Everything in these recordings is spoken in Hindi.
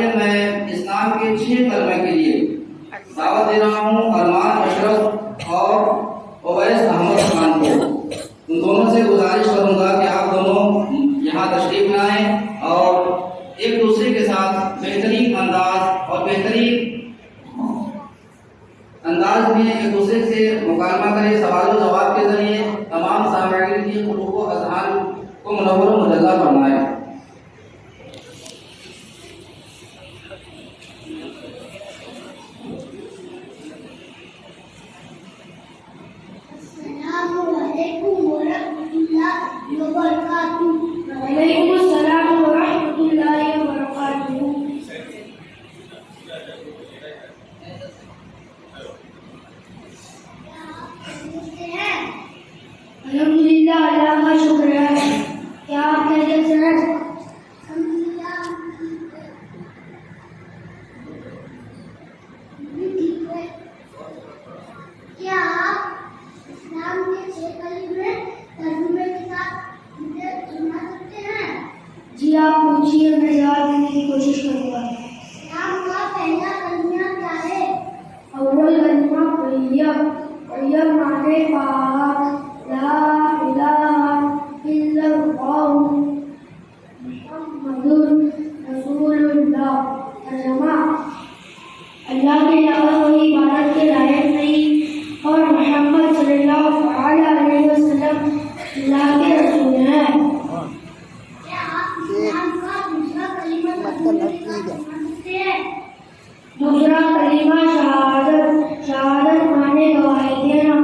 में मैं इस्लाम के 6 कलमे के लिए दावत दे रहा हूँ अरमान अशरफ और ओवैस अहमद खान को। उन दोनों से गुजारिश करूँगा कि आप दोनों यहाँ तशरीफ लाएं और एक दूसरे के साथ बेहतरीन अंदाज और बेहतरीन अंदाज में एक दूसरे से मुकालमा करें। सवाल और जवाब के जरिए तमाम सामग्री की क़ुलूब व अज़हान को मुनव्वर व मुजल्ला फरमाएं। अल्हम्दुलिल्लाह, अल्लाह का शुक्र है। क्या आप खैरियत से हैं? क्या आप इस्लाम के 6 कलमे तर्जुमे के साथ मुझे सुना सकते हैं? जी आप पूछिए, मैं जवाब देने की कोशिश करूँगा। इस्लाम का पहला कलमा क्या है? अव्वल कलमा तैयब। तैयब माने पाक। ला इलाहा इल्लल्लाह मुहम्मदुर रसूलुल्लाह। तर्जुमा, अल्लाह के अलावा कोई इबादत के लायक नहीं और मोहम्मद सल्लल्लाहु अलैहि वसल्लम अल्लाह के रसूल हैं। क्या आप इस्लाम का दूसरा कलमा तर्जुमे के साथ सुना सकते हैं? दूसरा कलीमा शहादत। शहादत माने गवाही देना।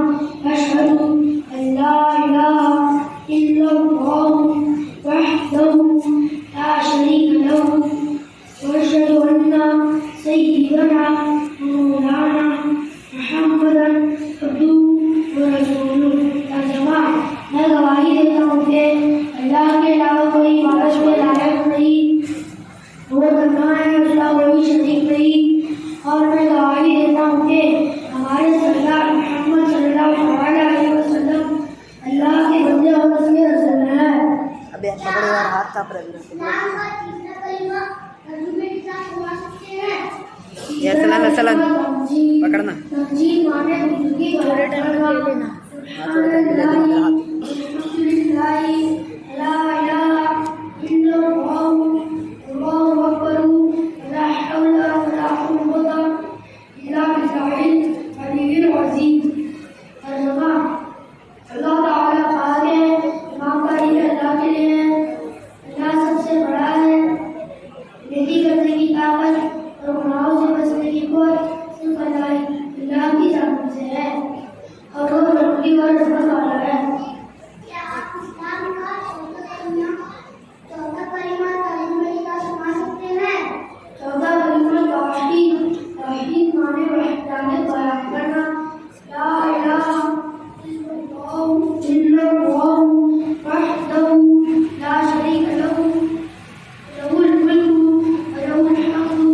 अशहदु अल्ला इलाहा इल्लल्लाह वहदहु ला शरीक लहु व अशहदु अन्ना सय्यिदना मौलाना मुहम्मदन अब्दुहु व रसूलुहु। तर्जुमा, मैं गवाही देता हूँ कि अल्लाह के अलावा कोई इबादत के लायक नहीं, वो करना है उसका कोई शरीक नहीं, और मैं गवाही देता हूँ कि हमारे सरदार मोहम्मद सल्लल्लाहु अलैहि वसल्लम अल्लाह के बंदे और उसके रसूल हैं। अबे पकड़े यार, हाथ कांप रहे हैं। इस्लाम का तीसरा कलमा तर्जुमे के साथ सुना सकते हैं? ये सलाम पकड़ना। तस्जील माने बुजुर्गी थोड़े टाइम में ले लेना। हाथ थोड़े टाइम में ले लेना। अल्हम्दुलिल्लाह ला इलाहा इल्लल्लाह अल्लाहु अकबर ला हौला वला कुव्वता इल्ला बिल्लाहिल अलीय्यिल अज़ीम। तर्जुमा, अल्लाह ताला पाक है, इमाम का दिन अल्लाह के लिए है, अल्लाह सबसे बड़ा है। नेकी करने की ताकत और गुनाहों से बचने की कुव्वत सिर्फ अल्लाह की जानिब से है और वो रब्बी और रहमत वाला है। क्या आप इस्लाम का चौथा कलमा तर्जुमे के साथ सुना सकते हैं? चौथा कलमा तौहीद। तौहीद माने वहदानियत बयान करना। ला इलाहा इल्लल्लाह वहदहु ला शरीक लहु लहुल मुल्कु व लहुल हम्दु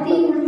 मदीनतुल